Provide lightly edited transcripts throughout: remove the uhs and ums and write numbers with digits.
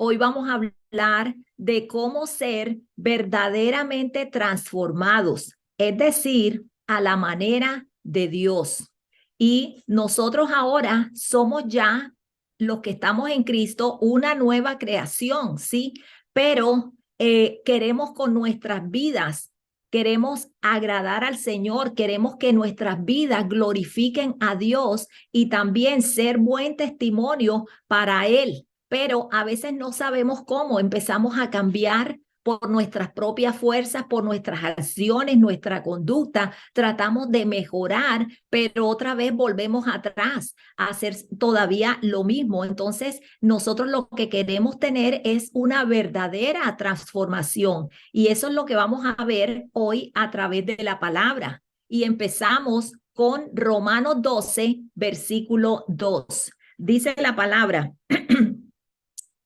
Hoy vamos a hablar de cómo ser verdaderamente transformados, es decir, a la manera de Dios. Y nosotros ahora somos ya los que estamos en Cristo, una nueva creación, ¿sí? Pero queremos con nuestras vidas, queremos agradar al Señor, queremos que nuestras vidas glorifiquen a Dios y también ser buen testimonio para Él, pero a veces no sabemos cómo. Empezamos a cambiar por nuestras propias fuerzas, por nuestras acciones, nuestra conducta, tratamos de mejorar, pero otra vez volvemos atrás a hacer todavía lo mismo. Entonces, nosotros lo que queremos tener es una verdadera transformación y eso es lo que vamos a ver hoy a través de la palabra. Y empezamos con Romanos 12, versículo 2. Dice la palabra,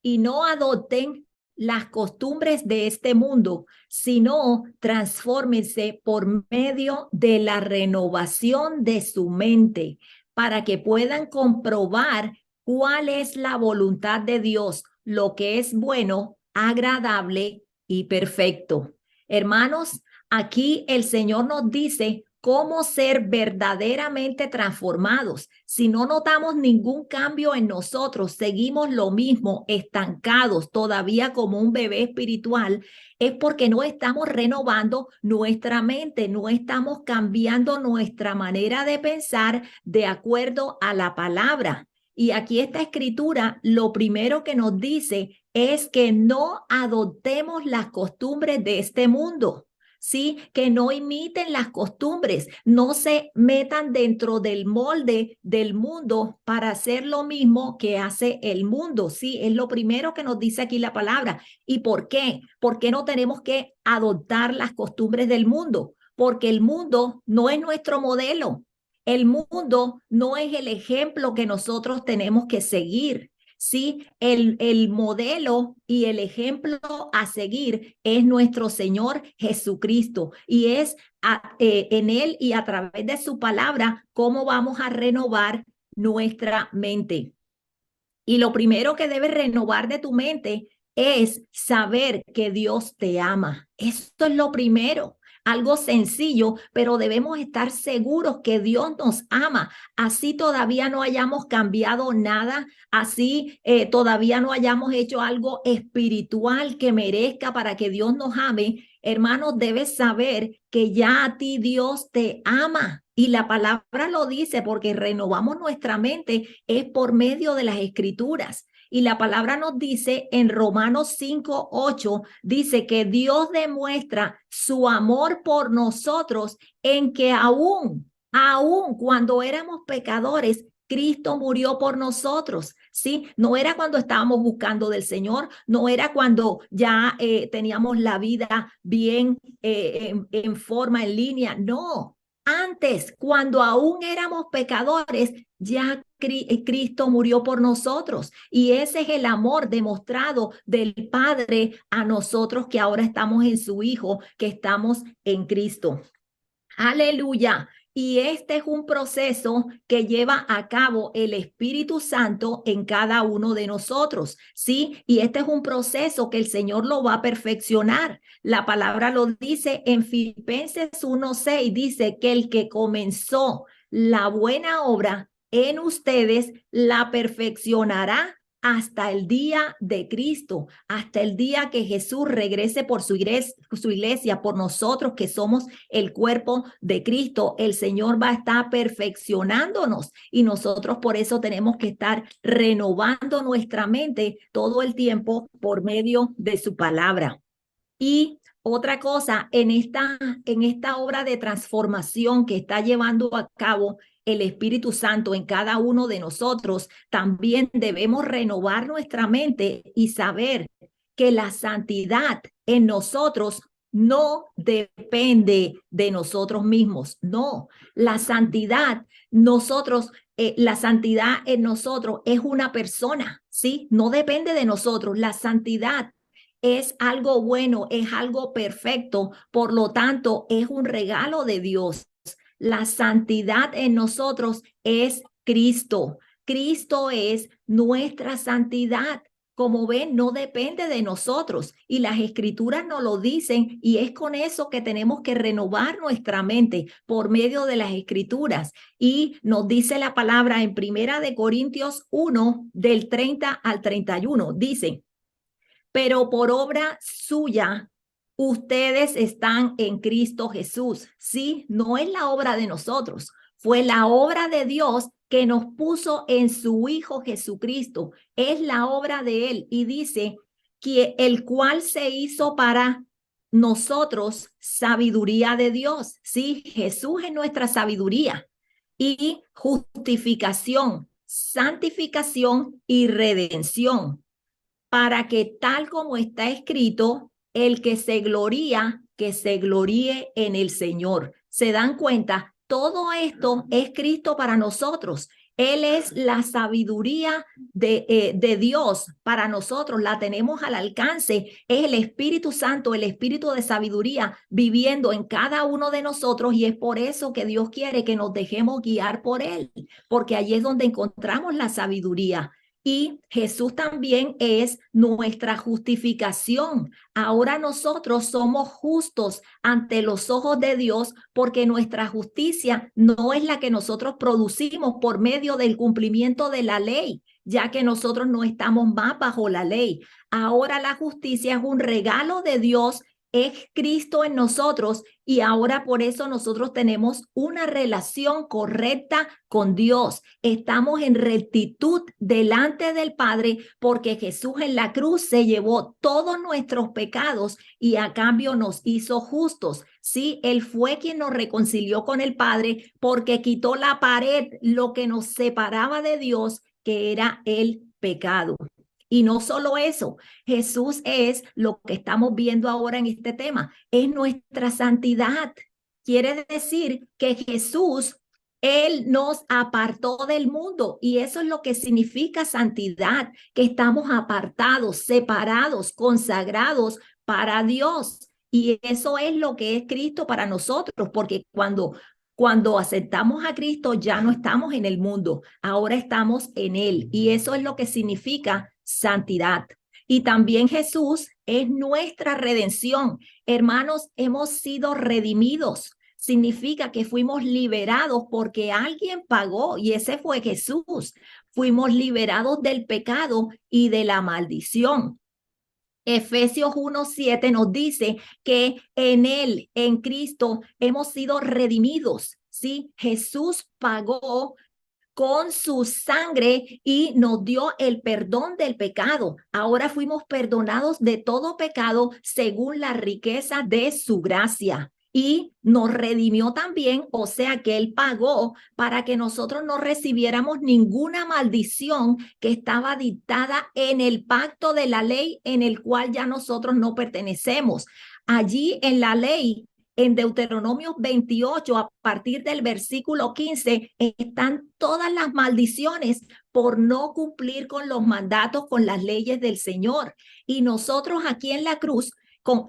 y no adopten las costumbres de este mundo, sino transfórmense por medio de la renovación de su mente para que puedan comprobar cuál es la voluntad de Dios, lo que es bueno, agradable y perfecto. Hermanos, aquí el Señor nos dice cómo ser verdaderamente transformados. Si no notamos ningún cambio en nosotros, seguimos lo mismo, estancados todavía como un bebé espiritual, es porque no estamos renovando nuestra mente, no estamos cambiando nuestra manera de pensar de acuerdo a la palabra. Y aquí esta escritura, lo primero que nos dice es que no adoptemos las costumbres de este mundo. ¿Sí? Que no imiten las costumbres, no se metan dentro del molde del mundo para hacer lo mismo que hace el mundo, ¿sí? Es lo primero que nos dice aquí la palabra. ¿Y por qué? ¿Por qué no tenemos que adoptar las costumbres del mundo? Porque el mundo no es nuestro modelo. El mundo no es el ejemplo que nosotros tenemos que seguir. Sí, el modelo y el ejemplo a seguir es nuestro Señor Jesucristo y es en Él y a través de su palabra cómo vamos a renovar nuestra mente. Y lo primero que debes renovar de tu mente es saber que Dios te ama. Esto es lo primero. Algo sencillo, pero debemos estar seguros que Dios nos ama. Así todavía no hayamos cambiado nada, así todavía no hayamos hecho algo espiritual que merezca para que Dios nos ame. Hermanos, debes saber que ya a ti Dios te ama. Y la palabra lo dice porque renovamos nuestra mente es por medio de las escrituras. Y la palabra nos dice en Romanos 5:8, dice que Dios demuestra su amor por nosotros en que aún cuando éramos pecadores, Cristo murió por nosotros, ¿sí? No era cuando estábamos buscando del Señor, no era cuando ya teníamos la vida bien en forma, en línea, no. Antes, cuando aún éramos pecadores, ya Cristo murió por nosotros. Y ese es el amor demostrado del Padre a nosotros que ahora estamos en su Hijo, que estamos en Cristo. Aleluya. Y este es un proceso que lleva a cabo el Espíritu Santo en cada uno de nosotros, ¿sí? Y este es un proceso que el Señor lo va a perfeccionar. La palabra lo dice en Filipenses 1:6, dice que el que comenzó la buena obra en ustedes la perfeccionará hasta el día de Cristo, hasta el día que Jesús regrese por su iglesia, por nosotros que somos el cuerpo de Cristo. El Señor va a estar perfeccionándonos y nosotros por eso tenemos que estar renovando nuestra mente todo el tiempo por medio de su palabra. Y otra cosa, en esta obra de transformación que está llevando a cabo el Espíritu Santo en cada uno de nosotros, también debemos renovar nuestra mente y saber que la santidad en nosotros no depende de nosotros mismos. No, la santidad la santidad en nosotros es una persona, ¿sí? No depende de nosotros. La santidad es algo bueno, es algo perfecto, por lo tanto, es un regalo de Dios. La santidad en nosotros es Cristo. Cristo es nuestra santidad. como ven, no depende de nosotros y las escrituras nos lo dicen y es con eso que tenemos que renovar nuestra mente por medio de las escrituras. Y nos dice la palabra en Primera de Corintios 1, del 30 al 31, dice: pero por obra suya, ustedes están en Cristo Jesús. Sí, no es la obra de nosotros, fue la obra de Dios que nos puso en su Hijo Jesucristo. Es la obra de Él y dice que el cual se hizo para nosotros sabiduría de Dios. Sí, Jesús es nuestra sabiduría y justificación, santificación y redención, para que tal como está escrito, el que se gloríe en el Señor. ¿Se dan cuenta? Todo esto es Cristo para nosotros. Él es la sabiduría de Dios para nosotros, la tenemos al alcance. Es el Espíritu Santo, el Espíritu de sabiduría viviendo en cada uno de nosotros y es por eso que Dios quiere que nos dejemos guiar por Él, porque allí es donde encontramos la sabiduría. Y Jesús también es nuestra justificación. Ahora nosotros somos justos ante los ojos de Dios porque nuestra justicia no es la que nosotros producimos por medio del cumplimiento de la ley, ya que nosotros no estamos más bajo la ley. Ahora la justicia es un regalo de Dios, es Cristo en nosotros y ahora por eso nosotros tenemos una relación correcta con Dios. Estamos en rectitud delante del Padre porque Jesús en la cruz se llevó todos nuestros pecados y a cambio nos hizo justos. Sí, Él fue quien nos reconcilió con el Padre porque quitó la pared, lo que nos separaba de Dios, que era el pecado. Y no solo eso, Jesús es lo que estamos viendo ahora en este tema, es nuestra santidad. Quiere decir que Jesús, Él nos apartó del mundo y eso es lo que significa santidad, que estamos apartados, separados, consagrados para Dios. Y eso es lo que es Cristo para nosotros, porque cuando aceptamos a Cristo ya no estamos en el mundo, ahora estamos en Él y eso es lo que significa santidad. Y también Jesús es nuestra redención. Hermanos, hemos sido redimidos. Significa que fuimos liberados porque alguien pagó y ese fue Jesús. Fuimos liberados del pecado y de la maldición. Efesios 1:7 nos dice que en Él, en Cristo, hemos sido redimidos. ¿Sí? Jesús pagó con su sangre y nos dio el perdón del pecado. Ahora fuimos perdonados de todo pecado según la riqueza de su gracia. Y nos redimió también, o sea que Él pagó para que nosotros no recibiéramos ninguna maldición que estaba dictada en el pacto de la ley en el cual ya nosotros no pertenecemos. Allí en la ley, en Deuteronomio 28, a partir del versículo 15, están todas las maldiciones por no cumplir con los mandatos, con las leyes del Señor. Y nosotros aquí en la cruz,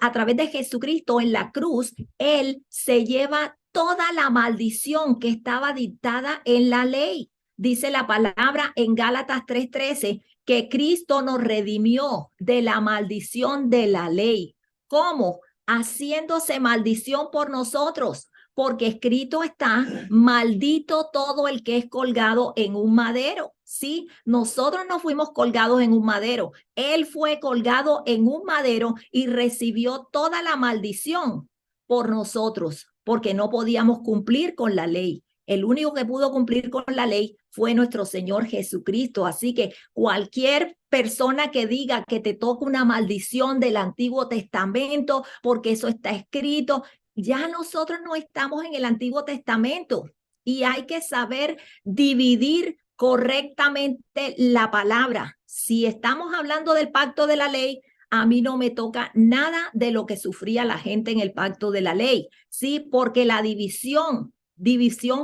a través de Jesucristo en la cruz, Él se lleva toda la maldición que estaba dictada en la ley. Dice la palabra en Gálatas 3:13 que Cristo nos redimió de la maldición de la ley. ¿Cómo? Haciéndose maldición por nosotros, porque escrito está: maldito todo el que es colgado en un madero. Sí, nosotros no fuimos colgados en un madero, Él fue colgado en un madero y recibió toda la maldición por nosotros, porque no podíamos cumplir con la ley. El único que pudo cumplir con la ley fue nuestro Señor Jesucristo. Así que cualquier persona que diga que te toca una maldición del Antiguo Testamento, porque eso está escrito, ya nosotros no estamos en el Antiguo Testamento y hay que saber dividir correctamente la palabra. Si estamos hablando del pacto de la ley, a mí no me toca nada de lo que sufría la gente en el pacto de la ley, ¿sí? Porque la división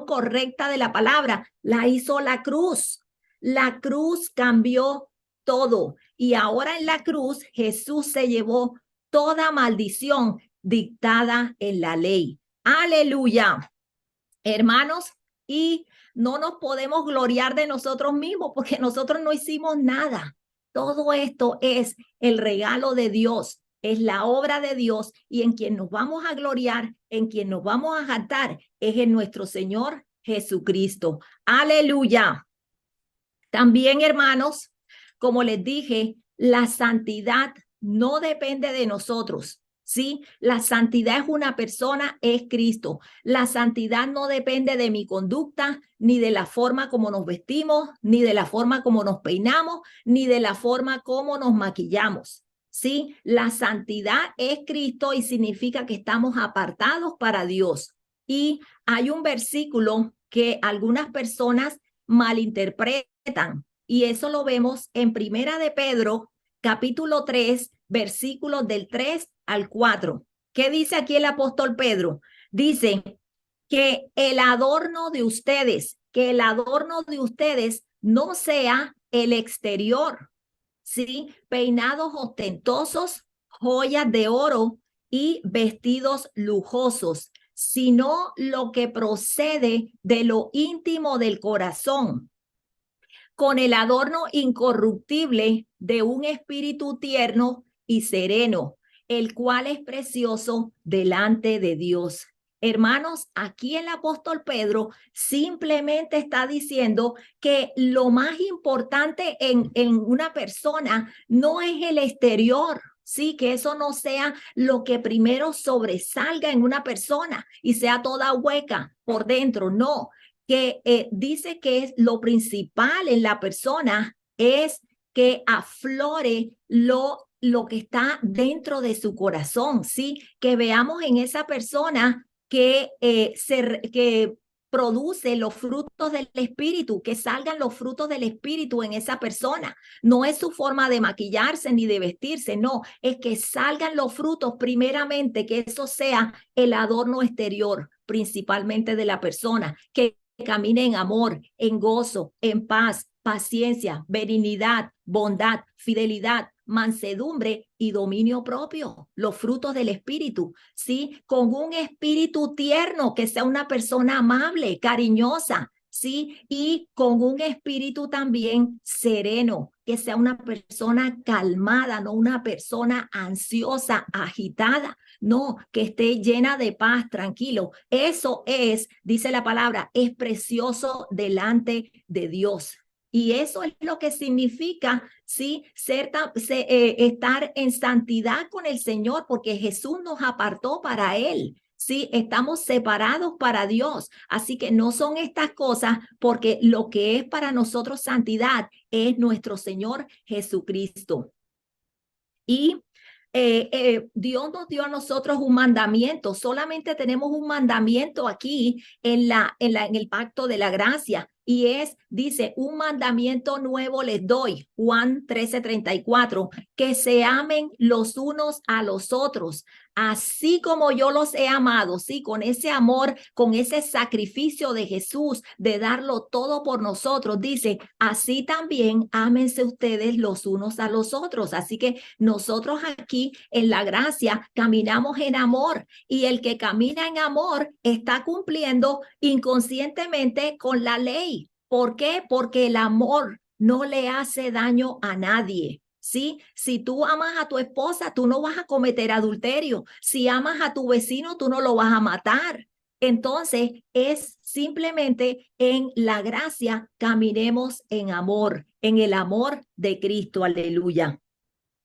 correcta de la palabra la hizo la cruz. La cruz cambió todo y ahora en la cruz Jesús se llevó toda maldición dictada en la ley. Aleluya, hermanos, y no nos podemos gloriar de nosotros mismos porque nosotros no hicimos nada. Todo esto es el regalo de Dios, es la obra de Dios, y en quien nos vamos a gloriar, en quien nos vamos a jactar, es en nuestro Señor Jesucristo. Aleluya. También, hermanos, como les dije, la santidad no depende de nosotros. ¿Sí? La santidad es una persona, es Cristo. La santidad no depende de mi conducta, ni de la forma como nos vestimos, ni de la forma como nos peinamos, ni de la forma como nos maquillamos. ¿Sí? La santidad es Cristo y significa que estamos apartados para Dios. Y hay un versículo que algunas personas malinterpretan, y eso lo vemos en Primera de Pedro, capítulo 3, versículos del 3 al 4. ¿Qué dice aquí el apóstol Pedro? Dice que que el adorno de ustedes no sea el exterior, ¿sí? Peinados ostentosos, joyas de oro y vestidos lujosos, sino lo que procede de lo íntimo del corazón, con el adorno incorruptible de un espíritu tierno y sereno, el cual es precioso delante de Dios. Hermanos, aquí el apóstol Pedro simplemente está diciendo que lo más importante en una persona no es el exterior, sí, que eso no sea lo que primero sobresalga en una persona y sea toda hueca por dentro, no, que dice que es lo principal en la persona es que aflore lo que está dentro de su corazón, ¿sí? Que veamos en esa persona que produce los frutos del espíritu, que salgan los frutos del espíritu en esa persona. No es su forma de maquillarse ni de vestirse, no, es que salgan los frutos primeramente, que eso sea el adorno exterior principalmente de la persona, que camine en amor, en gozo, en paz, paciencia, benignidad, bondad, fidelidad, mansedumbre y dominio propio, los frutos del espíritu, ¿sí? Con un espíritu tierno, que sea una persona amable, cariñosa, ¿sí? Y con un espíritu también sereno, que sea una persona calmada, no una persona ansiosa, agitada, no, que esté llena de paz, tranquilo. Eso es, dice la palabra, es precioso delante de Dios. Y eso es lo que significa, sí, estar en santidad con el Señor, porque Jesús nos apartó para Él. Sí, estamos separados para Dios. Así que no son estas cosas, porque lo que es para nosotros santidad es nuestro Señor Jesucristo. Y Dios nos dio a nosotros un mandamiento. Solamente tenemos un mandamiento aquí en el pacto de la gracia. Y dice, un mandamiento nuevo les doy, Juan 13:34, que se amen los unos a los otros, así como yo los he amado, sí, con ese amor, con ese sacrificio de Jesús, de darlo todo por nosotros. Dice, así también ámense ustedes los unos a los otros. Así que nosotros aquí en la gracia caminamos en amor, y el que camina en amor está cumpliendo inconscientemente con la ley. ¿Por qué? Porque el amor no le hace daño a nadie. ¿Sí? Si tú amas a tu esposa, tú no vas a cometer adulterio. Si amas a tu vecino, tú no lo vas a matar. Entonces, es simplemente en la gracia caminemos en amor, en el amor de Cristo. Aleluya.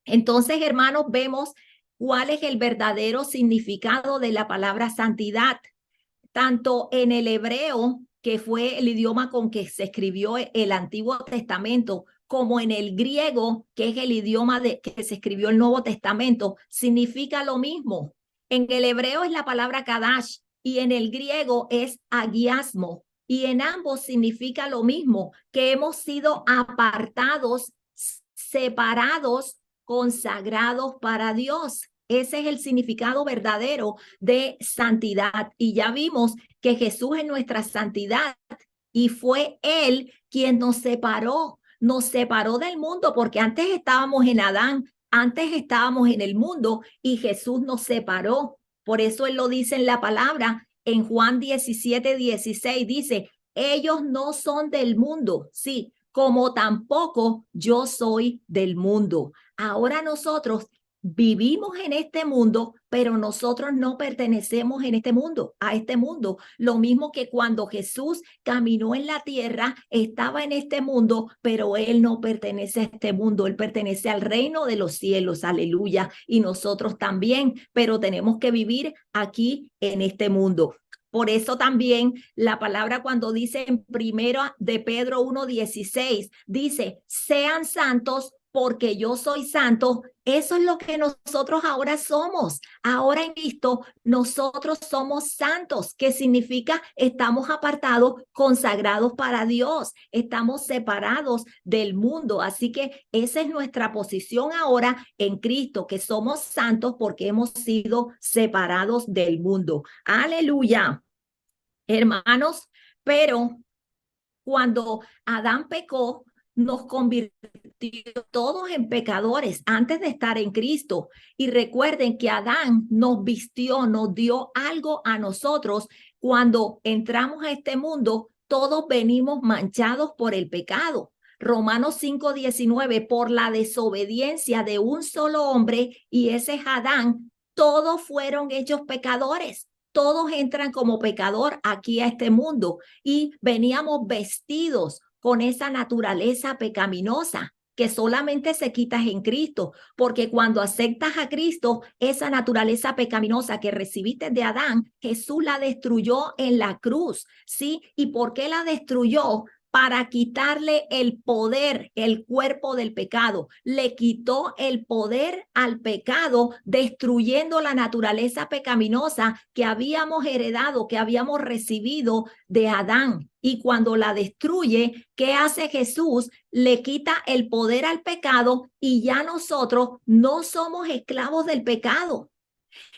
Entonces, hermanos, vemos cuál es el verdadero significado de la palabra santidad, tanto en el hebreo, que fue el idioma con que se escribió el Antiguo Testamento, como en el griego, que es el idioma que se escribió el Nuevo Testamento, significa lo mismo. En el hebreo es la palabra kadash y en el griego es agiasmo, y en ambos significa lo mismo, que hemos sido apartados, separados, consagrados para Dios. Ese es el significado verdadero de santidad. Y ya vimos que Jesús es nuestra santidad, y fue Él quien nos separó del mundo, porque antes estábamos en Adán, antes estábamos en el mundo, y Jesús nos separó. Por eso Él lo dice en la palabra, en Juan 17:16, dice, ellos no son del mundo, sí, como tampoco yo soy del mundo. Ahora nosotros vivimos en este mundo, pero nosotros no pertenecemos en este mundo, a este mundo. Lo mismo que cuando Jesús caminó en la tierra, estaba en este mundo, pero él no pertenece a este mundo, él pertenece al reino de los cielos, aleluya. Y nosotros también, pero tenemos que vivir aquí en este mundo. Por eso también la palabra cuando dice en primero de Pedro 1:16, dice, sean santos porque yo soy santo. Eso es lo que nosotros ahora somos. Ahora en Cristo, nosotros somos santos, que significa estamos apartados, consagrados para Dios, estamos separados del mundo. Así que esa es nuestra posición ahora en Cristo, que somos santos porque hemos sido separados del mundo. Aleluya, hermanos, pero cuando Adán pecó, nos convirtió todos en pecadores antes de estar en Cristo. Y recuerden que Adán nos vistió, nos dio algo a nosotros. Cuando entramos a este mundo, todos venimos manchados por el pecado. Romanos 5:19, por la desobediencia de un solo hombre, y ese es Adán, todos fueron hechos pecadores. Todos entran como pecador aquí a este mundo y veníamos vestidos con esa naturaleza pecaminosa que solamente se quita en Cristo, porque cuando aceptas a Cristo, esa naturaleza pecaminosa que recibiste de Adán, Jesús la destruyó en la cruz, ¿sí? ¿Y por qué la destruyó? Para quitarle el poder, el cuerpo del pecado. Le quitó el poder al pecado, destruyendo la naturaleza pecaminosa que habíamos heredado, que habíamos recibido de Adán. Y cuando la destruye, ¿qué hace Jesús? Le quita el poder al pecado y ya nosotros no somos esclavos del pecado.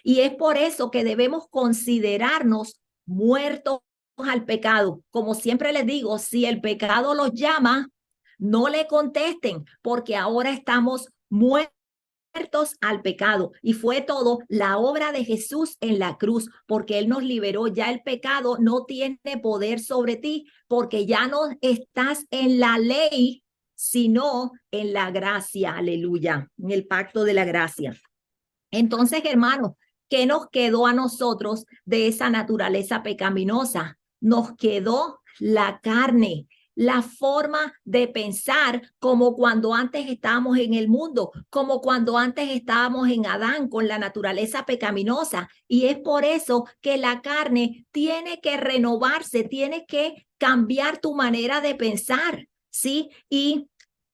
Y es por eso que debemos considerarnos muertos al pecado. Como siempre les digo, si el pecado los llama, no le contesten, porque ahora estamos muertos al pecado. Y fue todo la obra de Jesús en la cruz, porque Él nos liberó. Ya el pecado no tiene poder sobre ti, porque ya no estás en la ley, sino en la gracia. Aleluya, en el pacto de la gracia. Entonces, hermanos, ¿qué nos quedó a nosotros de esa naturaleza pecaminosa? Nos quedó la carne, la forma de pensar como cuando antes estábamos en el mundo, como cuando antes estábamos en Adán con la naturaleza pecaminosa. Y es por eso que la carne tiene que renovarse, tiene que cambiar tu manera de pensar, ¿sí? Y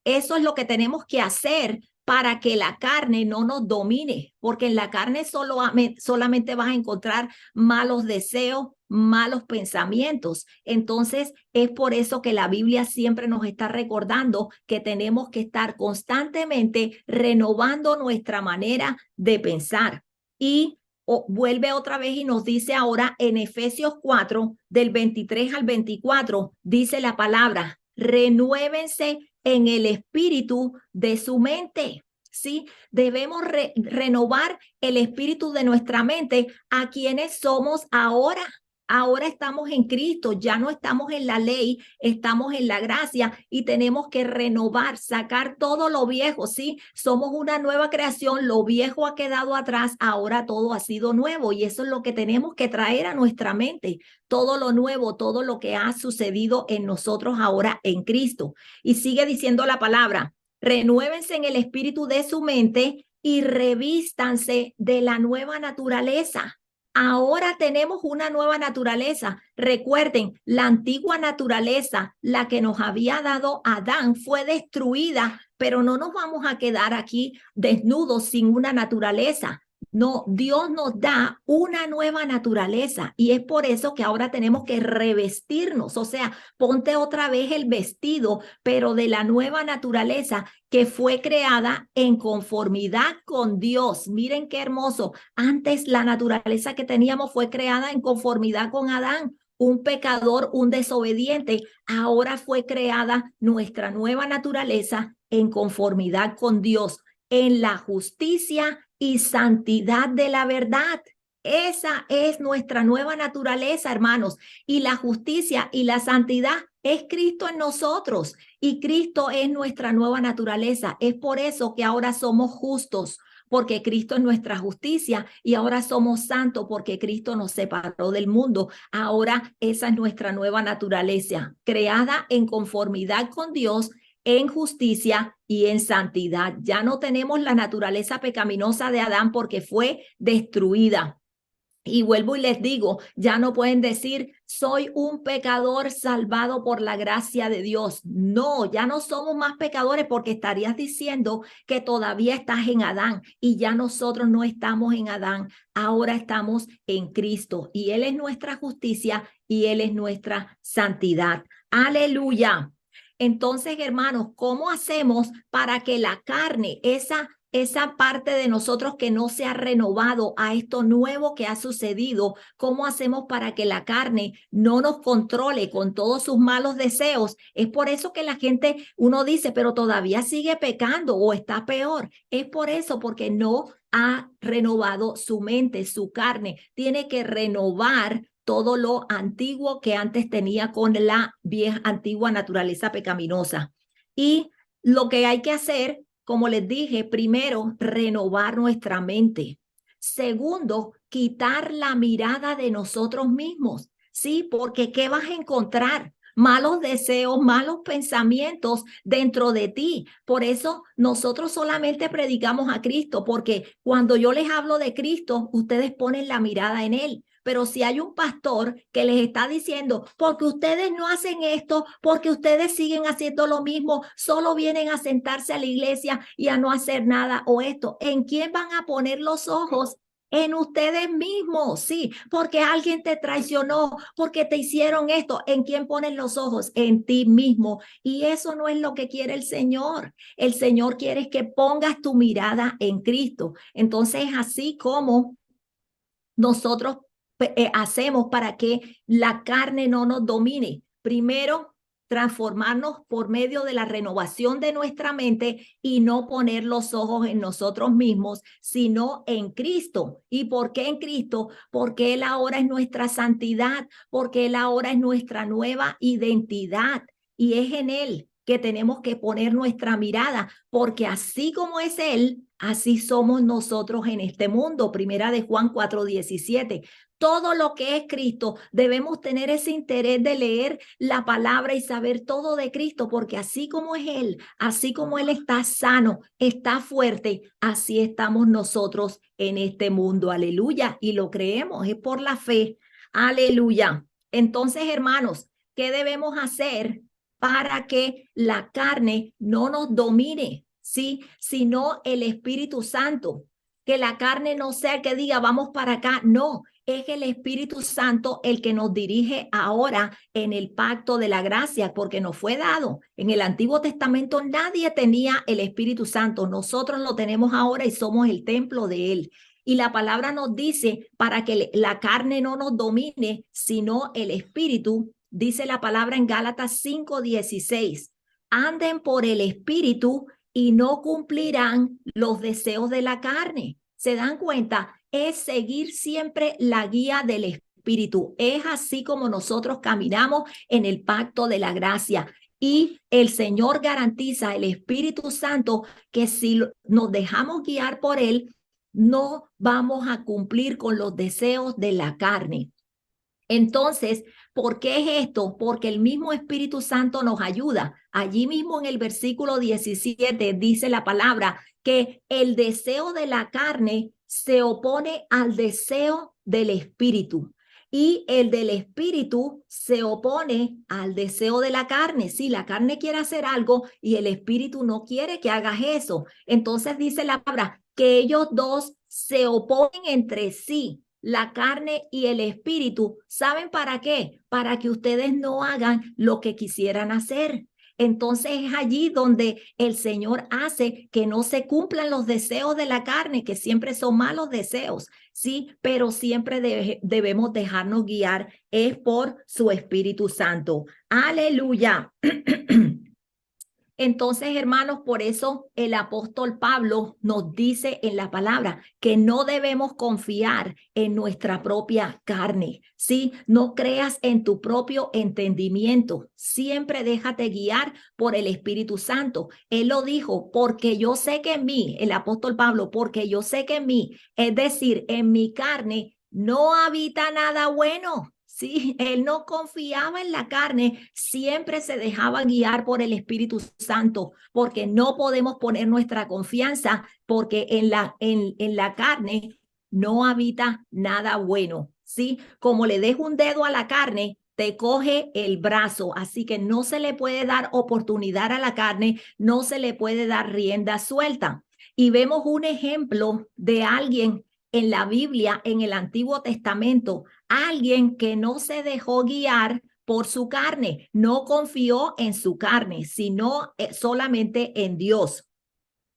eso es lo que tenemos que hacer para que la carne no nos domine, porque en la carne solamente vas a encontrar malos deseos, malos pensamientos. Entonces, es por eso que la Biblia siempre nos está recordando que tenemos que estar constantemente renovando nuestra manera de pensar. Y vuelve otra vez y nos dice ahora en Efesios 4, del 23 al 24, dice la palabra, renuévense en el espíritu de su mente. ¿Sí? Debemos renovar el espíritu de nuestra mente a quienes somos ahora. Ahora estamos en Cristo, ya no estamos en la ley, estamos en la gracia y tenemos que renovar, sacar todo lo viejo, ¿sí? Somos una nueva creación, lo viejo ha quedado atrás, ahora todo ha sido nuevo y eso es lo que tenemos que traer a nuestra mente, todo lo nuevo, todo lo que ha sucedido en nosotros ahora en Cristo. Y sigue diciendo la palabra, renuévense en el espíritu de su mente y revístanse de la nueva naturaleza. Ahora tenemos una nueva naturaleza. Recuerden, la antigua naturaleza, la que nos había dado Adán, fue destruida, pero no nos vamos a quedar aquí desnudos sin una naturaleza. No, Dios nos da una nueva naturaleza y es por eso que ahora tenemos que revestirnos, o sea, ponte otra vez el vestido, pero de la nueva naturaleza que fue creada en conformidad con Dios. Miren qué hermoso. Antes la naturaleza que teníamos fue creada en conformidad con Adán, un pecador, un desobediente. Ahora fue creada nuestra nueva naturaleza en conformidad con Dios, en la justicia y santidad de la verdad. Esa es nuestra nueva naturaleza, hermanos. Y la justicia y la santidad es Cristo en nosotros. Y Cristo es nuestra nueva naturaleza. Es por eso que ahora somos justos, porque Cristo es nuestra justicia, y ahora somos santos porque Cristo nos separó del mundo. Ahora esa es nuestra nueva naturaleza, creada en conformidad con Dios, en justicia y en santidad. Ya no tenemos la naturaleza pecaminosa de Adán porque fue destruida. Y vuelvo y les digo, ya no pueden decir, soy un pecador salvado por la gracia de Dios. No, ya no somos más pecadores, porque estarías diciendo que todavía estás en Adán, y ya nosotros no estamos en Adán. Ahora estamos en Cristo, y Él es nuestra justicia y Él es nuestra santidad. Aleluya. Entonces, hermanos, ¿cómo hacemos para que la carne, esa parte de nosotros que no se ha renovado a esto nuevo que ha sucedido, cómo hacemos para que la carne no nos controle con todos sus malos deseos? Es por eso que la gente, uno dice, pero todavía sigue pecando o está peor. Es por eso, porque no ha renovado su mente, su carne. Tiene que renovar todo lo antiguo que antes tenía con la vieja, antigua naturaleza pecaminosa. Y lo que hay que hacer, como les dije, primero, renovar nuestra mente. Segundo, quitar la mirada de nosotros mismos, ¿sí? Porque ¿qué vas a encontrar? Malos deseos, malos pensamientos dentro de ti. Por eso nosotros solamente predicamos a Cristo, porque cuando yo les hablo de Cristo, ustedes ponen la mirada en Él. Pero si hay un pastor que les está diciendo, porque ustedes no hacen esto, porque ustedes siguen haciendo lo mismo, solo vienen a sentarse a la iglesia y a no hacer nada, o esto, ¿en quién van a poner los ojos? En ustedes mismos, sí, porque alguien te traicionó, porque te hicieron esto. ¿En quién ponen los ojos? En ti mismo. Y eso no es lo que quiere el Señor. El Señor quiere que pongas tu mirada en Cristo. Entonces, así como nosotros hacemos para que la carne no nos domine. Primero, transformarnos por medio de la renovación de nuestra mente y no poner los ojos en nosotros mismos, sino en Cristo. ¿Y por qué en Cristo? Porque Él ahora es nuestra santidad, porque Él ahora es nuestra nueva identidad, y es en Él que tenemos que poner nuestra mirada, porque así como es Él, así somos nosotros en este mundo. Primera de Juan 4:17. Todo lo que es Cristo, debemos tener ese interés de leer la palabra y saber todo de Cristo, porque así como es Él, así como Él está sano, está fuerte, así estamos nosotros en este mundo. Aleluya. Y lo creemos, es por la fe. Aleluya. Entonces, hermanos, ¿qué debemos hacer para que la carne no nos domine? ¿Sí? Sino el Espíritu Santo. Que la carne no sea el que diga, vamos para acá. No, es el Espíritu Santo el que nos dirige ahora en el pacto de la gracia, porque nos fue dado. En el Antiguo Testamento nadie tenía el Espíritu Santo. Nosotros lo tenemos ahora y somos el templo de Él. Y la palabra nos dice, para que la carne no nos domine, sino el Espíritu. Dice la palabra en Gálatas 5:16. Anden por el Espíritu y no cumplirán los deseos de la carne. ¿Se dan cuenta? Es seguir siempre la guía del Espíritu. Es así como nosotros caminamos en el pacto de la gracia. Y el Señor garantiza, el Espíritu Santo, que si nos dejamos guiar por Él, no vamos a cumplir con los deseos de la carne. Entonces, ¿por qué es esto? Porque el mismo Espíritu Santo nos ayuda. Allí mismo en el versículo 17 dice la palabra que el deseo de la carne se opone al deseo del Espíritu, y el del Espíritu se opone al deseo de la carne. Si la carne quiere hacer algo y el Espíritu no quiere que hagas eso, entonces dice la palabra que ellos dos se oponen entre sí, la carne y el Espíritu. ¿Saben para qué? Para que ustedes no hagan lo que quisieran hacer. Entonces es allí donde el Señor hace que no se cumplan los deseos de la carne, que siempre son malos deseos, ¿sí? Pero siempre debemos dejarnos guiar, es por su Espíritu Santo. Aleluya. Entonces, hermanos, por eso el apóstol Pablo nos dice en la palabra que no debemos confiar en nuestra propia carne, ¿sí? No creas en tu propio entendimiento. Siempre déjate guiar por el Espíritu Santo. Él lo dijo, porque yo sé que en mí, el apóstol Pablo, porque yo sé que en mí, es decir, en mi carne, no habita nada bueno. Sí, él no confiaba en la carne, siempre se dejaba guiar por el Espíritu Santo, porque no podemos poner nuestra confianza, porque en la carne no habita nada bueno. Sí, como le dejo un dedo a la carne, te coge el brazo, así que no se le puede dar oportunidad a la carne, no se le puede dar rienda suelta. Y vemos un ejemplo de alguien en la Biblia, en el Antiguo Testamento, alguien que no se dejó guiar por su carne, no confió en su carne, sino solamente en Dios.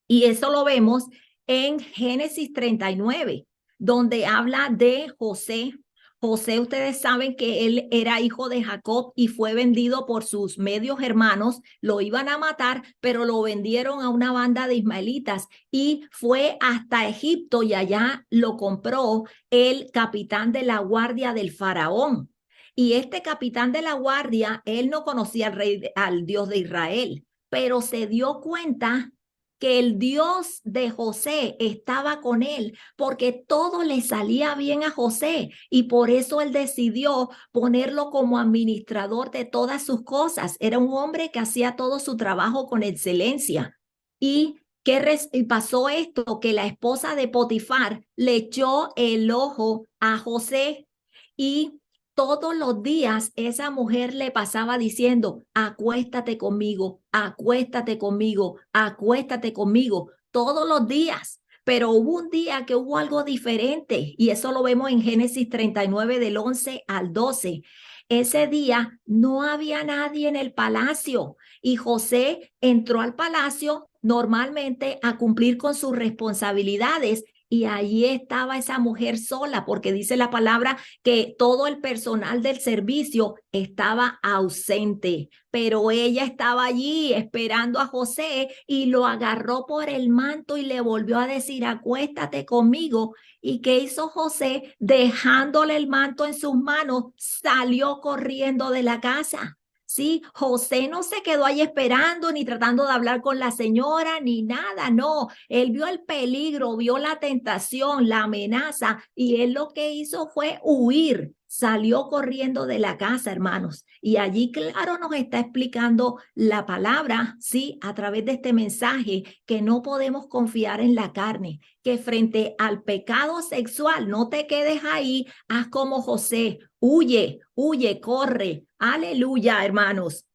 Y eso lo vemos en Génesis 39, donde habla de José. José, ustedes saben que él era hijo de Jacob y fue vendido por sus medios hermanos. Lo iban a matar, pero lo vendieron a una banda de ismaelitas y fue hasta Egipto y allá lo compró el capitán de la guardia del faraón. Y este capitán de la guardia, él no conocía al rey, al Dios de Israel, pero se dio cuenta que el Dios de José estaba con él, porque todo le salía bien a José y por eso él decidió ponerlo como administrador de todas sus cosas. Era un hombre que hacía todo su trabajo con excelencia. ¿Y qué pasó esto? Que la esposa de Potifar le echó el ojo a José y todos los días esa mujer le pasaba diciendo, acuéstate conmigo, acuéstate conmigo, acuéstate conmigo, todos los días. Pero hubo un día que hubo algo diferente y eso lo vemos en Génesis 39 del 11 al 12. Ese día no había nadie en el palacio y José entró al palacio normalmente a cumplir con sus responsabilidades y allí estaba esa mujer sola, porque dice la palabra que todo el personal del servicio estaba ausente, pero ella estaba allí esperando a José y lo agarró por el manto y le volvió a decir, acuéstate conmigo. ¿Y qué hizo José? Dejándole el manto en sus manos, salió corriendo de la casa. Sí, José no se quedó ahí esperando ni tratando de hablar con la señora ni nada, no. Él vio el peligro, vio la tentación, la amenaza y él lo que hizo fue huir. Salió corriendo de la casa, hermanos. Y allí, claro, nos está explicando la palabra, sí, a través de este mensaje, que no podemos confiar en la carne, que frente al pecado sexual no te quedes ahí, haz como José, huye, huye, corre. Aleluya, hermanos.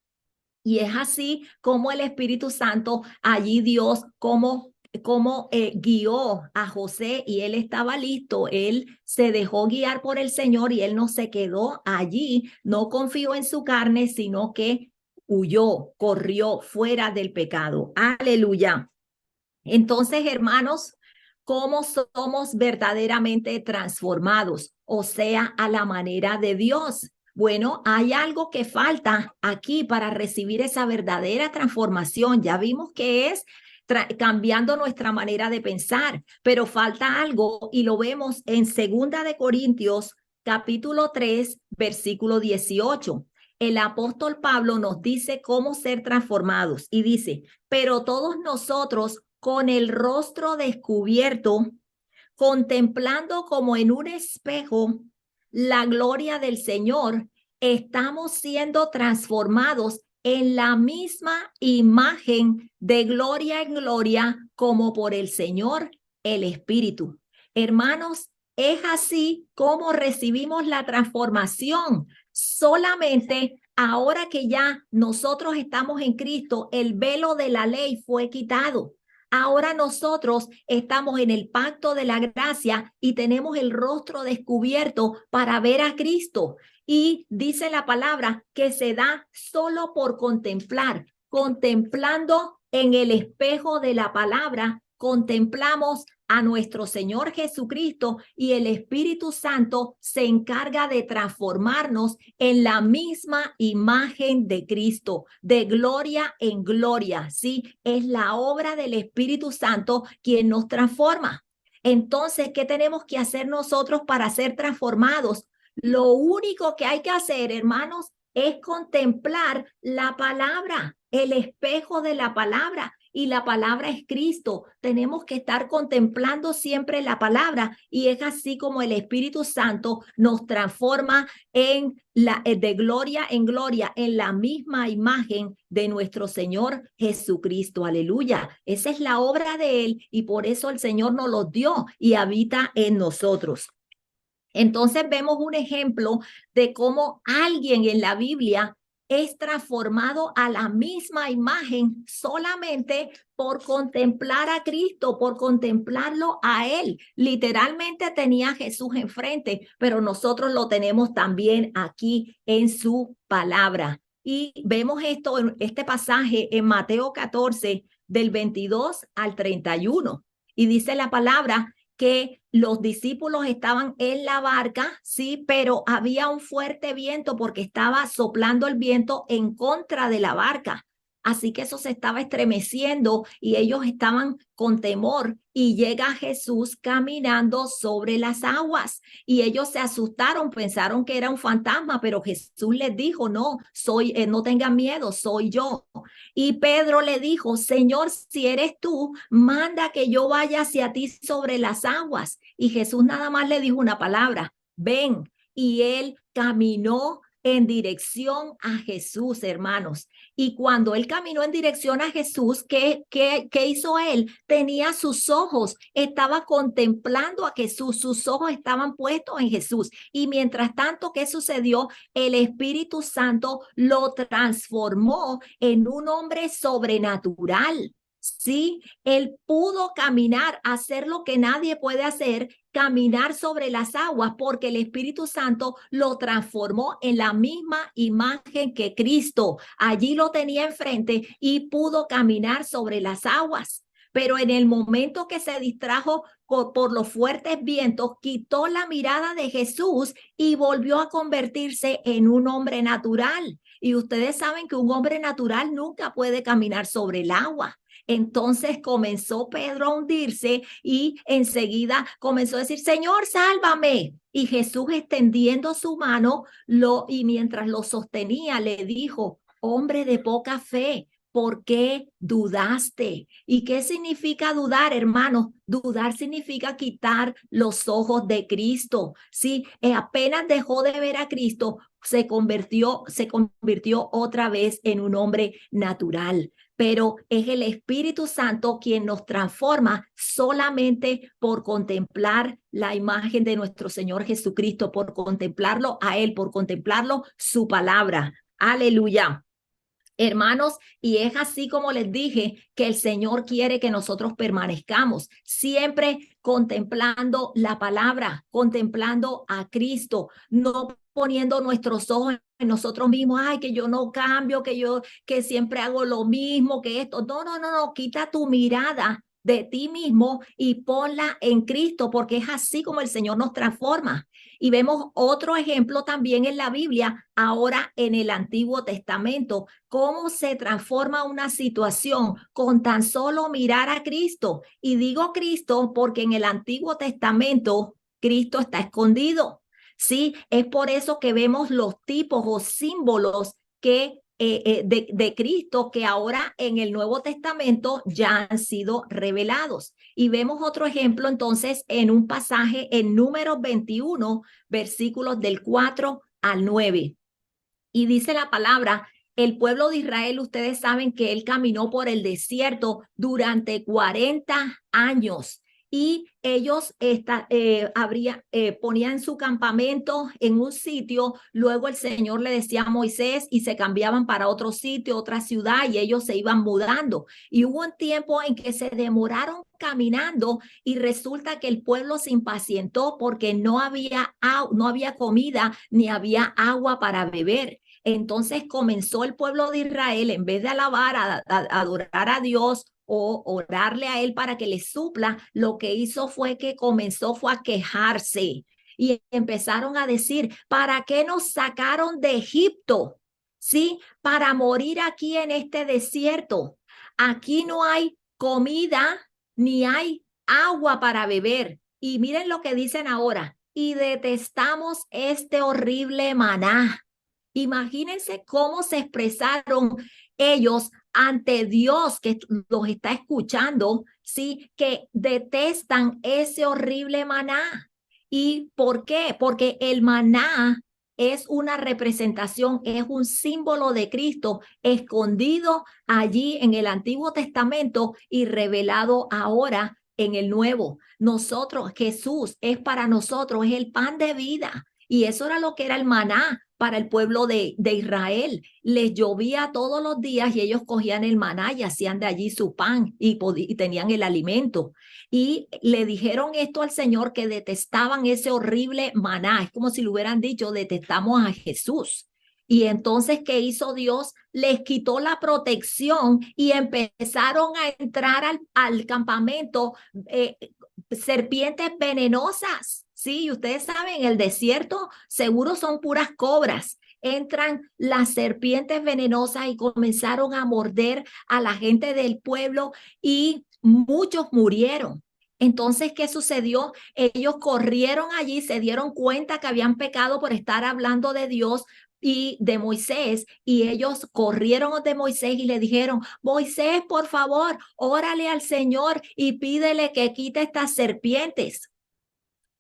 Y es así como el Espíritu Santo, allí Dios, como guió a José y él estaba listo, él se dejó guiar por el Señor y él no se quedó allí, no confió en su carne, sino que huyó, corrió fuera del pecado. Aleluya. Entonces, hermanos, ¿cómo somos verdaderamente transformados? O sea, a la manera de Dios. Bueno, hay algo que falta aquí para recibir esa verdadera transformación. Ya vimos que es cambiando nuestra manera de pensar, pero falta algo y lo vemos en 2 Corintios capítulo 3, versículo 18. El apóstol Pablo nos dice cómo ser transformados y dice, pero todos nosotros con el rostro descubierto, contemplando como en un espejo la gloria del Señor, estamos siendo transformados en la misma imagen de gloria en gloria como por el Señor el Espíritu. Hermanos, es así como recibimos la transformación. Solamente ahora que ya nosotros estamos en Cristo, el velo de la ley fue quitado. Ahora nosotros estamos en el pacto de la gracia y tenemos el rostro descubierto para ver a Cristo. Y dice la palabra que se da solo por contemplar, contemplando en el espejo de la palabra contemplamos a nuestro Señor Jesucristo y el Espíritu Santo se encarga de transformarnos en la misma imagen de Cristo, de gloria en gloria, ¿sí? Es la obra del Espíritu Santo quien nos transforma. Entonces, ¿qué tenemos que hacer nosotros para ser transformados? Lo único que hay que hacer, hermanos, es contemplar la palabra, el espejo de la palabra. Y la palabra es Cristo. Tenemos que estar contemplando siempre la palabra y es así como el Espíritu Santo nos transforma de gloria en gloria en la misma imagen de nuestro Señor Jesucristo. Aleluya. Esa es la obra de Él y por eso el Señor nos lo dio y habita en nosotros. Entonces vemos un ejemplo de cómo alguien en la Biblia es transformado a la misma imagen solamente por contemplar a Cristo, por contemplarlo a Él. Literalmente tenía a Jesús enfrente, pero nosotros lo tenemos también aquí en su palabra. Y vemos esto en este pasaje en Mateo 14, del 22 al 31. Y dice la palabra que los discípulos estaban en la barca, sí, pero había un fuerte viento porque estaba soplando el viento en contra de la barca. Así que eso se estaba estremeciendo y ellos estaban con temor y llega Jesús caminando sobre las aguas y ellos se asustaron, pensaron que era un fantasma, pero Jesús les dijo, no, no tengan miedo, soy yo. Y Pedro le dijo, Señor, si eres tú, manda que yo vaya hacia ti sobre las aguas. Y Jesús nada más le dijo una palabra, ven. Y él caminó en dirección a Jesús, hermanos. Y cuando él caminó en dirección a Jesús, ¿qué hizo él? Tenía sus ojos, estaba contemplando a Jesús, sus ojos estaban puestos en Jesús. Y mientras tanto, ¿qué sucedió? El Espíritu Santo lo transformó en un hombre sobrenatural. Sí, él pudo caminar, hacer lo que nadie puede hacer, caminar sobre las aguas, porque el Espíritu Santo lo transformó en la misma imagen que Cristo. Allí lo tenía enfrente y pudo caminar sobre las aguas. Pero en el momento que se distrajo por los fuertes vientos, quitó la mirada de Jesús y volvió a convertirse en un hombre natural. Y ustedes saben que un hombre natural nunca puede caminar sobre el agua. Entonces comenzó Pedro a hundirse y enseguida comenzó a decir, Señor, sálvame. Y Jesús extendiendo su mano y mientras lo sostenía le dijo, hombre de poca fe, ¿por qué dudaste? ¿Y qué significa dudar, hermanos? Dudar significa quitar los ojos de Cristo. Sí, apenas dejó de ver a Cristo, se convirtió otra vez en un hombre natural. Pero es el Espíritu Santo quien nos transforma solamente por contemplar la imagen de nuestro Señor Jesucristo, por contemplarlo a Él, por contemplarlo su palabra. Aleluya. Hermanos, y es así como les dije que el Señor quiere que nosotros permanezcamos siempre contemplando la palabra, contemplando a Cristo, no poniendo nuestros ojos en nosotros mismos, ay, que yo no cambio, que siempre hago lo mismo, que esto. No, no, no, no, quita tu mirada de ti mismo y ponla en Cristo, porque es así como el Señor nos transforma. Y vemos otro ejemplo también en la Biblia, ahora en el Antiguo Testamento, cómo se transforma una situación con tan solo mirar a Cristo. Y digo Cristo porque en el Antiguo Testamento Cristo está escondido. Sí, es por eso que vemos los tipos o símbolos de Cristo que ahora en el Nuevo Testamento ya han sido revelados. Y vemos otro ejemplo entonces en un pasaje en Números 21, versículos del 4 al 9. Y dice la palabra, el pueblo de Israel, ustedes saben que él caminó por el desierto durante 40 años. Y ellos ponían su campamento en un sitio, luego el Señor le decía a Moisés y se cambiaban para otro sitio, otra ciudad y ellos se iban mudando. Y hubo un tiempo en que se demoraron caminando y resulta que el pueblo se impacientó porque no había comida ni había agua para beber. Entonces comenzó el pueblo de Israel, en vez de alabar, a adorar a Dios, o orarle a él para que le supla, lo que hizo fue que fue a quejarse y empezaron a decir, ¿para qué nos sacaron de Egipto? ¿Sí? Para morir aquí en este desierto. Aquí no hay comida ni hay agua para beber. Y miren lo que dicen ahora, y detestamos este horrible maná. Imagínense cómo se expresaron ellos ante Dios que los está escuchando, ¿sí? Que detestan ese horrible maná. ¿Y por qué? Porque el maná es una representación, es un símbolo de Cristo escondido allí en el Antiguo Testamento y revelado ahora en el Nuevo. Nosotros, Jesús es para nosotros, es el pan de vida. Y eso era lo que era el maná para el pueblo de Israel. Les llovía todos los días y ellos cogían el maná y hacían de allí su pan y tenían el alimento. Y le dijeron esto al Señor, que detestaban ese horrible maná. Es como si le hubieran dicho, detestamos a Jesús. Y entonces, ¿qué hizo Dios? Les quitó la protección y empezaron a entrar al campamento serpientes venenosas. Sí, y ustedes saben, en el desierto seguro son puras cobras. Entran las serpientes venenosas y comenzaron a morder a la gente del pueblo y muchos murieron. Entonces, ¿qué sucedió? Ellos corrieron allí, se dieron cuenta que habían pecado por estar hablando de Dios y de Moisés, y ellos corrieron de Moisés y le dijeron, Moisés, por favor, órale al Señor y pídele que quite estas serpientes.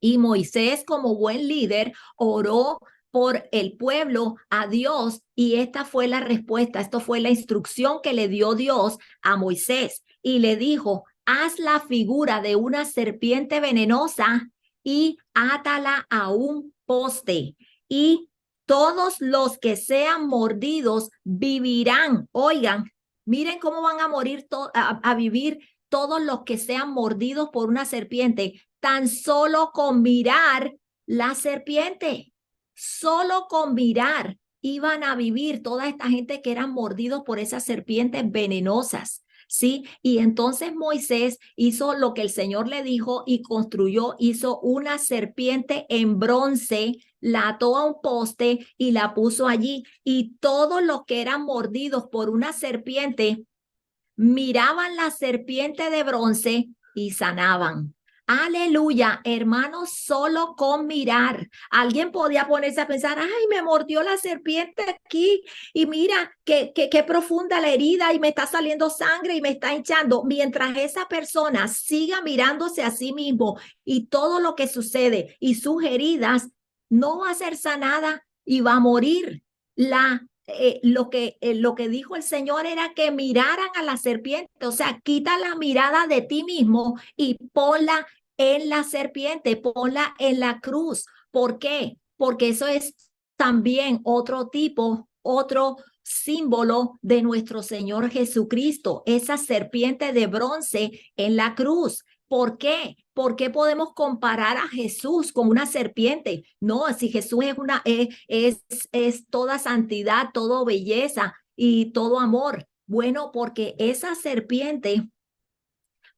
Y Moisés, como buen líder, oró por el pueblo a Dios, y esta fue la respuesta, esto fue la instrucción que le dio Dios a Moisés, y le dijo, haz la figura de una serpiente venenosa y átala a un poste, y todos los que sean mordidos vivirán. Oigan, miren cómo van a morir, a vivir todos los que sean mordidos por una serpiente, tan solo con mirar la serpiente. Solo con mirar iban a vivir toda esta gente que eran mordidos por esas serpientes venenosas. ¿Sí? Y entonces Moisés hizo lo que el Señor le dijo y hizo una serpiente en bronce, la ató a un poste y la puso allí. Y todos los que eran mordidos por una serpiente miraban la serpiente de bronce y sanaban. Aleluya, hermanos, solo con mirar. Alguien podía ponerse a pensar, ay, me mordió la serpiente aquí y mira qué profunda la herida y me está saliendo sangre y me está hinchando. Mientras esa persona siga mirándose a sí mismo y todo lo que sucede y sus heridas, no va a ser sanada y va a morir. Lo que dijo el Señor era que miraran a la serpiente, o sea, quita la mirada de ti mismo y ponla en la serpiente, ponla en la cruz. ¿Por qué? Porque eso es también otro símbolo de nuestro Señor Jesucristo, esa serpiente de bronce en la cruz. ¿Por qué? ¿Por qué podemos comparar a Jesús con una serpiente? No, si Jesús es toda santidad, toda belleza y todo amor. Bueno, porque esa serpiente,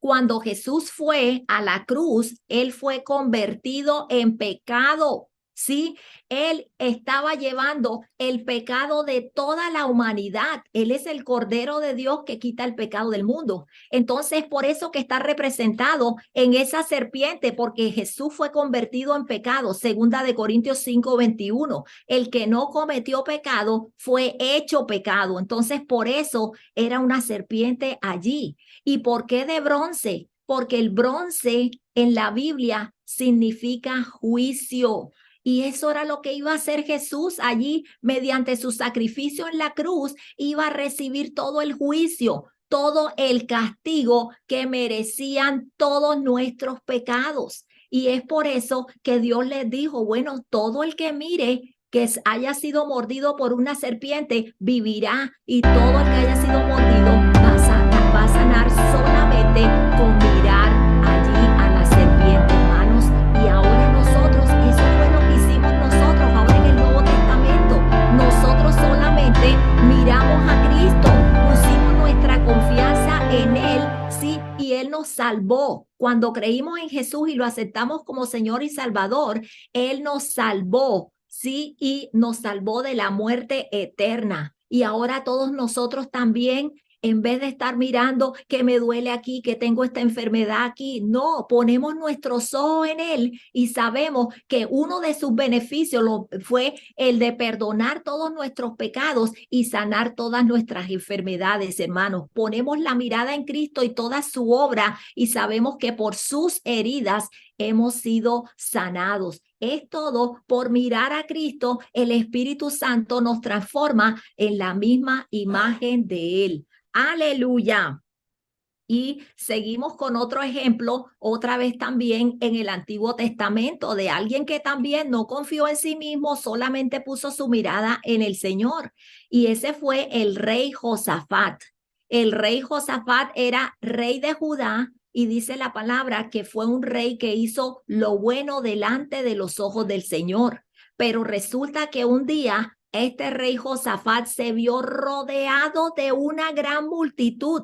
cuando Jesús fue a la cruz, él fue convertido en pecado. Sí, él estaba llevando el pecado de toda la humanidad. Él es el Cordero de Dios que quita el pecado del mundo. Entonces, por eso que está representado en esa serpiente, porque Jesús fue convertido en pecado. Segunda de Corintios 5:21. El que no cometió pecado fue hecho pecado. Entonces, por eso era una serpiente allí. ¿Y por qué de bronce? Porque el bronce en la Biblia significa juicio. Y eso era lo que iba a hacer Jesús allí mediante su sacrificio en la cruz. Iba a recibir todo el juicio, todo el castigo que merecían todos nuestros pecados. Y es por eso que Dios les dijo, bueno, todo el que mire que haya sido mordido por una serpiente vivirá, y todo el que haya sido mordido va a sanar solamente con mirar allí a la serpiente, hermanos. Y ahora nosotros, eso fue lo que hicimos nosotros ahora en el Nuevo Testamento. Nosotros solamente miramos a Cristo, pusimos nuestra confianza en Él sí, y Él nos salvó. Cuando creímos en Jesús y lo aceptamos como Señor y Salvador, Él nos salvó, sí, y nos salvó de la muerte eterna. Y ahora todos nosotros también, en vez de estar mirando que me duele aquí, que tengo esta enfermedad aquí, no, ponemos nuestros ojos en Él y sabemos que uno de sus beneficios fue el de perdonar todos nuestros pecados y sanar todas nuestras enfermedades, hermanos. Ponemos la mirada en Cristo y toda su obra y sabemos que por sus heridas hemos sido sanados. Es todo por mirar a Cristo. El Espíritu Santo nos transforma en la misma imagen de Él. Aleluya. Y seguimos con otro ejemplo, otra vez también en el Antiguo Testamento, de alguien que también no confió en sí mismo, solamente puso su mirada en el Señor. Y ese fue el rey Josafat. El rey Josafat era rey de Judá y dice la palabra que fue un rey que hizo lo bueno delante de los ojos del Señor. Pero resulta que un día este rey Josafat se vio rodeado de una gran multitud.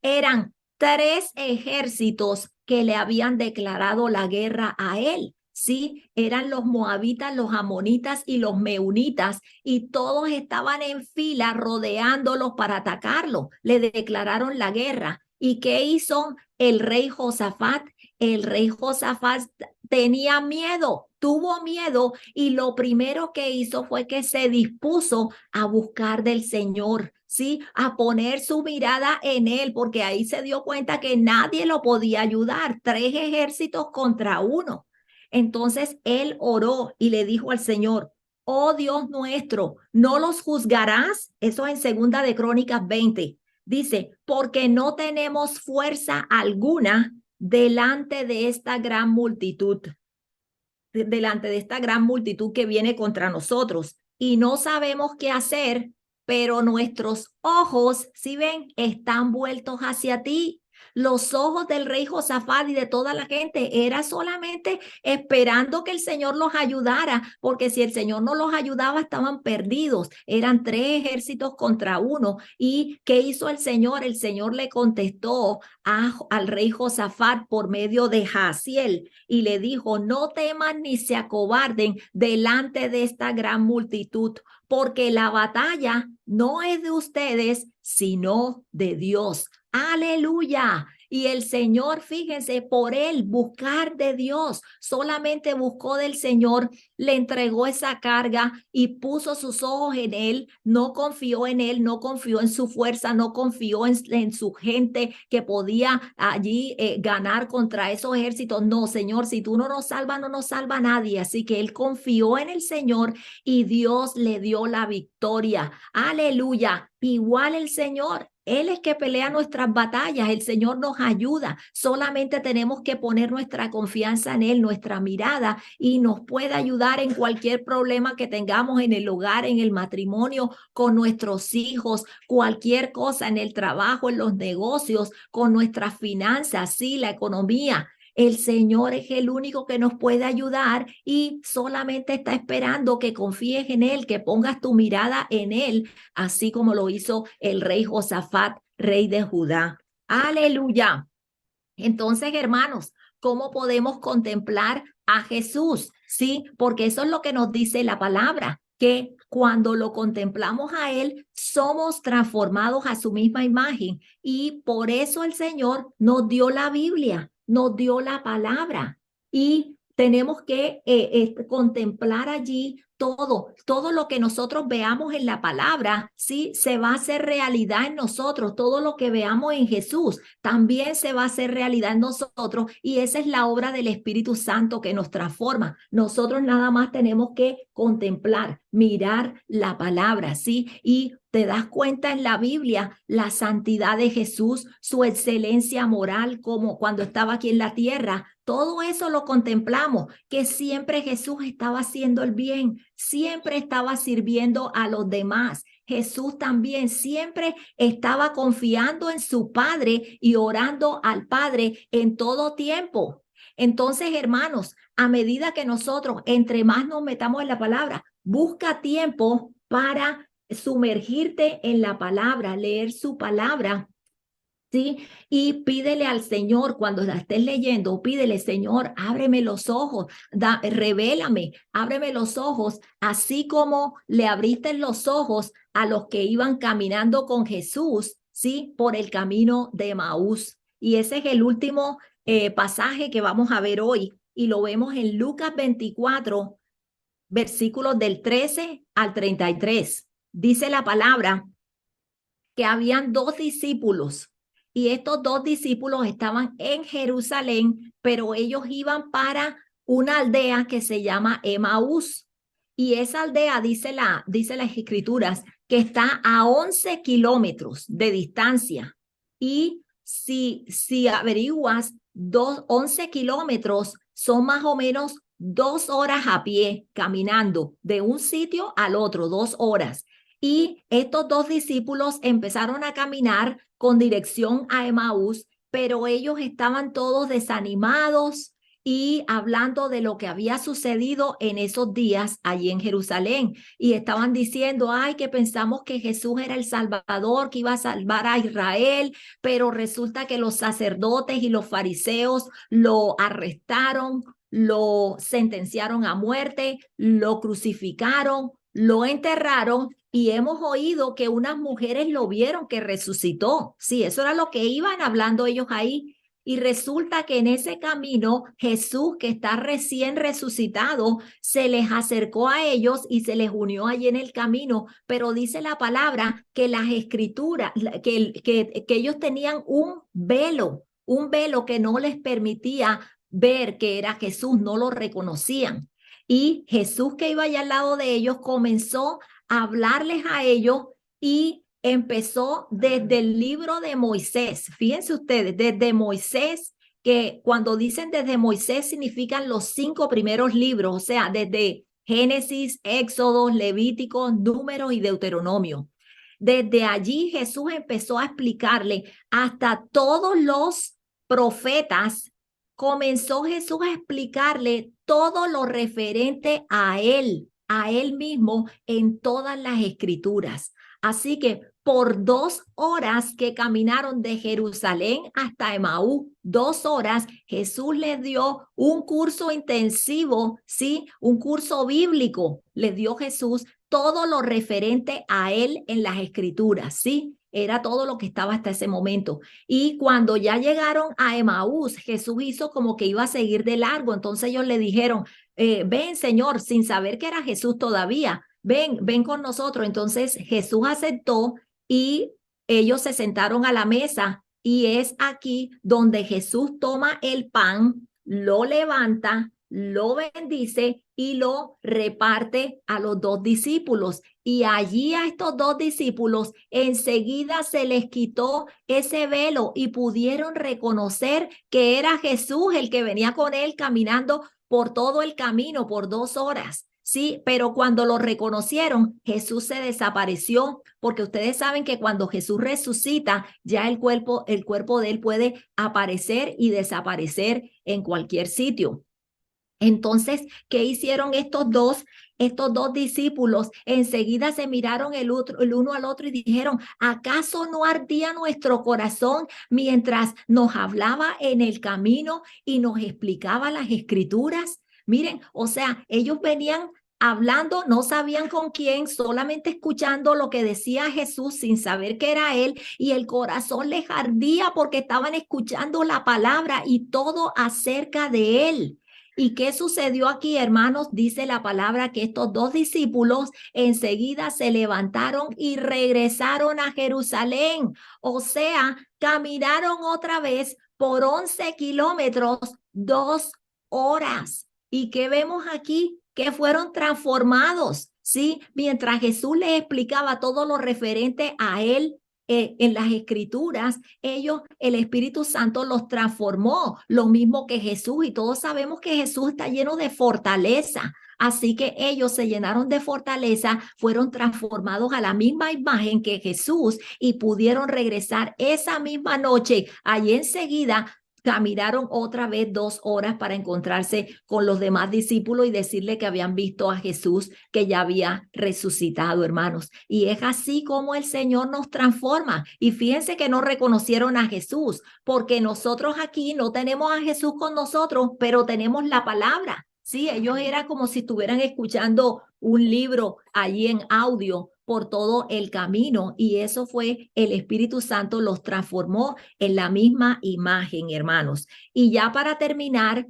Eran 3 ejércitos que le habían declarado la guerra a él. Sí, eran los moabitas, los amonitas y los meunitas, y todos estaban en fila rodeándolos para atacarlo. Le declararon la guerra. ¿Y qué hizo el rey Josafat? El rey Josafat tenía miedo, tuvo miedo, y lo primero que hizo fue que se dispuso a buscar del Señor, ¿sí? A poner su mirada en Él, porque ahí se dio cuenta que nadie lo podía ayudar, 3 ejércitos contra uno. Entonces él oró y le dijo al Señor: oh Dios nuestro, ¿no los juzgarás? Eso en Segunda de Crónicas 20. Dice, porque no tenemos fuerza alguna delante de esta gran multitud, delante de esta gran multitud que viene contra nosotros, y no sabemos qué hacer, pero nuestros ojos, si ven, están vueltos hacia ti. Los ojos del rey Josafat y de toda la gente era solamente esperando que el Señor los ayudara, porque si el Señor no los ayudaba estaban perdidos. Eran 3 ejércitos contra uno. ¿Y qué hizo el Señor? El Señor le contestó al rey Josafat por medio de Jaziel y le dijo: no teman ni se acobarden delante de esta gran multitud, porque la batalla no es de ustedes, sino de Dios. Aleluya. Y el Señor, fíjense, por él buscar de Dios, solamente buscó del Señor, le entregó esa carga y puso sus ojos en él, no confió en él, no confió en su fuerza, no confió en su gente que podía allí ganar contra esos ejércitos. No, Señor, si tú no nos salvas, no nos salva nadie. Así que él confió en el Señor y Dios le dio la victoria. Aleluya. Igual el Señor. Él es que pelea nuestras batallas, el Señor nos ayuda, solamente tenemos que poner nuestra confianza en Él, nuestra mirada, y nos puede ayudar en cualquier problema que tengamos en el hogar, en el matrimonio, con nuestros hijos, cualquier cosa, en el trabajo, en los negocios, con nuestras finanzas, sí, la economía. El Señor es el único que nos puede ayudar y solamente está esperando que confíes en Él, que pongas tu mirada en Él, así como lo hizo el rey Josafat, rey de Judá. Aleluya. Entonces, hermanos, ¿cómo podemos contemplar a Jesús? Sí, porque eso es lo que nos dice la palabra, que cuando lo contemplamos a Él, somos transformados a su misma imagen. Y por eso el Señor nos dio la Biblia, nos dio la palabra. Y tenemos que contemplar allí todo lo que nosotros veamos en la palabra, sí, se va a hacer realidad en nosotros. Todo lo que veamos en Jesús también se va a hacer realidad en nosotros, y esa es la obra del Espíritu Santo que nos transforma. Nosotros nada más tenemos que contemplar, mirar la palabra, sí, y te das cuenta en la Biblia la santidad de Jesús, su excelencia moral, como cuando estaba aquí en la tierra. Todo eso lo contemplamos, que siempre Jesús estaba haciendo el bien, siempre estaba sirviendo a los demás. Jesús también siempre estaba confiando en su Padre y orando al Padre en todo tiempo. Entonces, hermanos, a medida que nosotros, entre más nos metamos en la palabra, busca tiempo para sumergirte en la palabra, leer su palabra, ¿sí? Y pídele al Señor, cuando la estés leyendo, pídele, Señor, ábreme los ojos, revélame, ábreme los ojos, así como le abriste los ojos a los que iban caminando con Jesús, ¿sí? Por el camino de Emaús. Y ese es el último pasaje que vamos a ver hoy, y lo vemos en Lucas 24, versículos del 13 al 33. Dice la palabra que habían dos discípulos y estos dos discípulos estaban en Jerusalén, pero ellos iban para una aldea que se llama Emaús. Y esa aldea, dice las escrituras, que está a 11 kilómetros de distancia. Y si averiguas, 11 kilómetros son más o menos 2 horas a pie, caminando de un sitio al otro, 2 horas. Y estos dos discípulos empezaron a caminar con dirección a Emaús, pero ellos estaban todos desanimados y hablando de lo que había sucedido en esos días allí en Jerusalén. Y estaban diciendo, ay, que pensamos que Jesús era el Salvador, que iba a salvar a Israel, pero resulta que los sacerdotes y los fariseos lo arrestaron, lo sentenciaron a muerte, lo crucificaron, lo enterraron y hemos oído que unas mujeres lo vieron que resucitó. Sí, eso era lo que iban hablando ellos ahí. Y resulta que en ese camino Jesús, que está recién resucitado, se les acercó a ellos y se les unió allí en el camino. Pero dice la palabra que las escrituras, que ellos tenían un velo que no les permitía ver que era Jesús, no lo reconocían. Y Jesús, que iba allá al lado de ellos, comenzó a hablarles a ellos y empezó desde el libro de Moisés. Fíjense ustedes, desde Moisés, que cuando dicen desde Moisés significan los 5 primeros libros, o sea, desde Génesis, Éxodo, Levítico, Números y Deuteronomio. Desde allí Jesús empezó a explicarle hasta todos los profetas. Comenzó Jesús a explicarle todo lo referente a él mismo en todas las escrituras. Así que por 2 horas que caminaron de Jerusalén hasta Emaú, 2 horas, Jesús les dio un curso intensivo, ¿sí? Un curso bíblico. Les dio Jesús todo lo referente a él en las escrituras, ¿sí? Era todo lo que estaba hasta ese momento. Y cuando ya llegaron a Emaús, Jesús hizo como que iba a seguir de largo. Entonces ellos le dijeron, ven, Señor, sin saber que era Jesús todavía, ven con nosotros. Entonces Jesús aceptó y ellos se sentaron a la mesa. Y es aquí donde Jesús toma el pan, lo levanta, lo bendice y lo reparte a los dos discípulos. Y allí a estos dos discípulos enseguida se les quitó ese velo y pudieron reconocer que era Jesús el que venía con él caminando por todo el camino, por 2 horas. Sí, pero cuando lo reconocieron, Jesús se desapareció, porque ustedes saben que cuando Jesús resucita, ya el cuerpo de él puede aparecer y desaparecer en cualquier sitio. Entonces, ¿qué hicieron estos dos discípulos? Enseguida se miraron el uno al otro y dijeron, ¿acaso no ardía nuestro corazón mientras nos hablaba en el camino y nos explicaba las escrituras? Miren, o sea, ellos venían hablando, no sabían con quién, solamente escuchando lo que decía Jesús sin saber que era él, y el corazón les ardía porque estaban escuchando la palabra y todo acerca de él. ¿Y qué sucedió aquí, hermanos? Dice la palabra que estos dos discípulos enseguida se levantaron y regresaron a Jerusalén. O sea, caminaron otra vez por 11 kilómetros, 2 horas. ¿Y qué vemos aquí? Que fueron transformados, ¿sí? Mientras Jesús les explicaba todo lo referente a él, en las escrituras, el Espíritu Santo los transformó, lo mismo que Jesús, y todos sabemos que Jesús está lleno de fortaleza. Así que ellos se llenaron de fortaleza, fueron transformados a la misma imagen que Jesús y pudieron regresar esa misma noche. Allí enseguida caminaron otra vez 2 horas para encontrarse con los demás discípulos y decirle que habían visto a Jesús que ya había resucitado, hermanos. Y es así como el Señor nos transforma. Y fíjense que no reconocieron a Jesús, porque nosotros aquí no tenemos a Jesús con nosotros, pero tenemos la palabra. Sí, ellos era como si estuvieran escuchando un libro allí en audio por todo el camino, y eso fue el Espíritu Santo los transformó en la misma imagen, hermanos. Y ya para terminar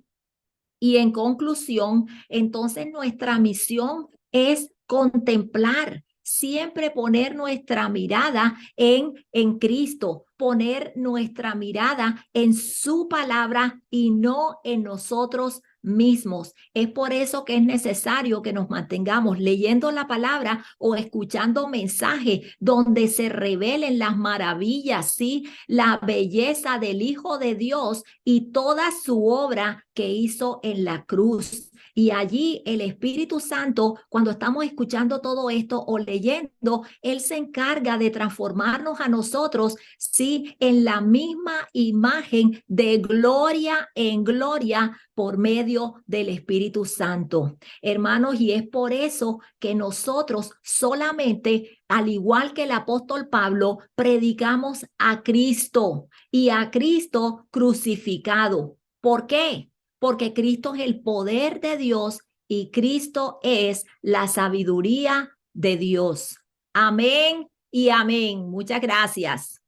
y en conclusión, entonces nuestra misión es contemplar, siempre poner nuestra mirada en Cristo, poner nuestra mirada en su palabra y no en nosotros mismos. Es por eso que es necesario que nos mantengamos leyendo la palabra o escuchando mensajes donde se revelen las maravillas, sí, la belleza del Hijo de Dios y toda su obra que hizo en la cruz. Y allí el Espíritu Santo, cuando estamos escuchando todo esto o leyendo, Él se encarga de transformarnos a nosotros, sí, en la misma imagen de gloria en gloria por medio del Espíritu Santo. Hermanos, y es por eso que nosotros solamente, al igual que el apóstol Pablo, predicamos a Cristo y a Cristo crucificado. ¿Por qué? Porque Cristo es el poder de Dios y Cristo es la sabiduría de Dios. Amén y amén. Muchas gracias.